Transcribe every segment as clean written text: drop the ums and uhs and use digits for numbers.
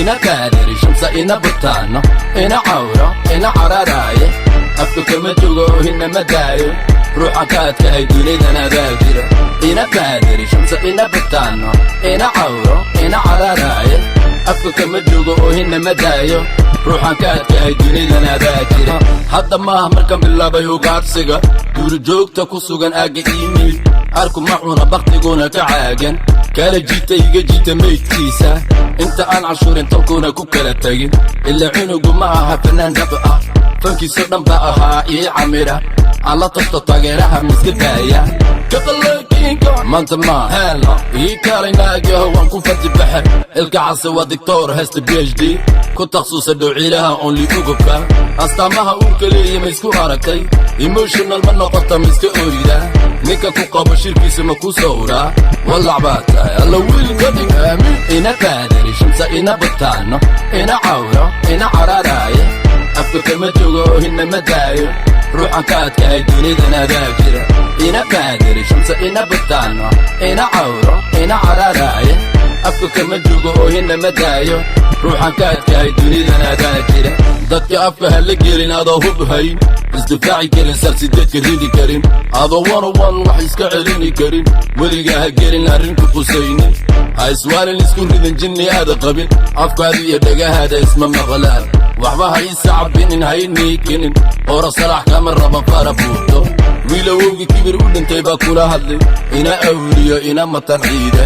إنا بادري شمسة إنا بطانة إنا عورة إنا عراراية أفكك مجوغو هنا مدايو روحك هاي دونيدا أنا باجرة إنا بادري شمسة إنا بطانة إنا عورة إنا عراراية أفكك مجوغو هنا مدايو روحك هاي دونيدا أنا باجرة هذا ما مركب بالله بيو قارسيغا دور جوجتا كوسوغان آجي إيميل أركو معونا بقتيقونا كعاجن كالا جيتا يجا جيتا ميتكيسا انت آن عشور انت وكونا كوكالا تاين إلا عنوغو معها فنان دبقى فانكي سردن بقاها إيه عميرا على طفتا طاقيرها مسكتايا كتلاكينكا ما انت ما هلا إيه كالي ناقي هو نكون فتي بحر القعصي ودكتور هست بي اتش دي كنت خصوصا دوعي لها اونلي اوغوكا أستعمها أوكالي مسكو عركتي ايموشنال من نقطة مسكو أوريدا نيكا كوكا بشيركي سمكو صورة والله عباتا يلا ويل قدي آمين إنا بادري شمسة إنا بطانة إنا عورة إنا عراراية أفكك مجوغو هنا مدايو روحك هاي دونيدا أنا باجرة إنا بادري شمسة إنا بطانة إنا عورة إنا عراراية أفكك مجوغو هنا مدايو روحك هاي دونيدا أنا باجرة dadka afka hala gelin adoo hub hayn isdifaaci karin sarsideedka ridi karin adoo wax iska celini karin weligaa ha gelin arrinku qusaynin ha iswaalin isku ridan jinni aada qabin afkaada iyo dhagahaada isma maqlaan waxba ha isa cabinin ha iniikinin hora salax kama raba fara buuto wiilowowgi kibir u dhintay baa kula hadlay ina awliyo ina matan ciide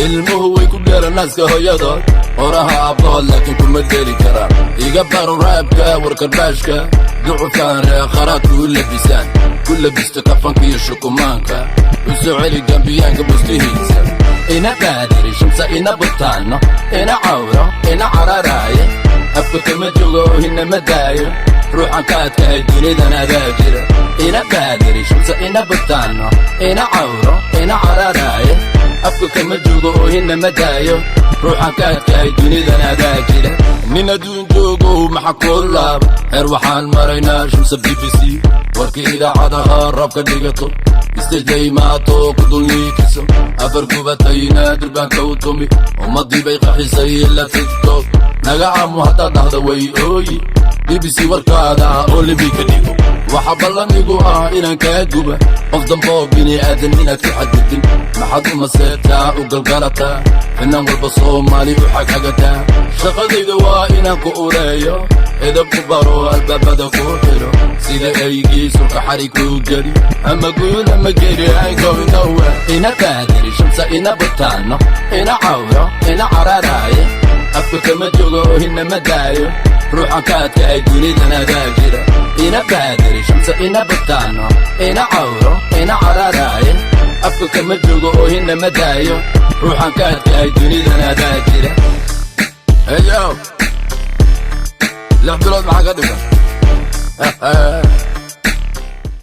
ilmuhu way ku dheera naaska hooyadood horaha aabbahood laakiin kuma deli karaan iga baro raabka warkarbashka ducufaan reekharaadku u labisaan ku labisto kafanka iyo shukumaanka u soo celi gambiyaanka bustihiisa ina baadiri shamsa ina butaano ina cawro ina cararaaye afka kama jogo hina madaayo ruuxan ka adkahay dunidan adaa jira ina baadiri shamsa ina butaano ina cawro ina cararaaye afka kama jogo hina madaayo ruuxan ka adkahay dunidan adaa jira nin adduun joogo maxa kuu laab heer waxaan maraynaa shamsa BBC warkii idaacadaha rabka dhigato istajay maato ku dulniikiso afar gubatayna durbaanka u tumi ummadii bay qaxisay ila TikTok nagacaamu haddaad dhahda way ooyi BBC warkaada oo libi ka dhigo waxa ballanigu ah inaan kaa guba qof damboo bini aadan inaad ku xadgudin maxaad u maseetaa u galgalataa finan walba Soomaali u xagxagataa shaqadayda waa inaan ku ureeyo edab ku baro albaabada ku xiro sida aygii sulka xarig ku geli ama guul ama geri aan going nowhere ina baadiri shamsa ina butaano ina cawro ina cararaaye afka kama jogo hina madaayo ruuxan ka adkahay dunidan adaa jira ina baadiri shamsa ina butaano ina cawro ina cararaaye afka kama jogo hina madaayo ruuxan ka adkahay dunidan adaa jira hey yo لحظة ما حاجة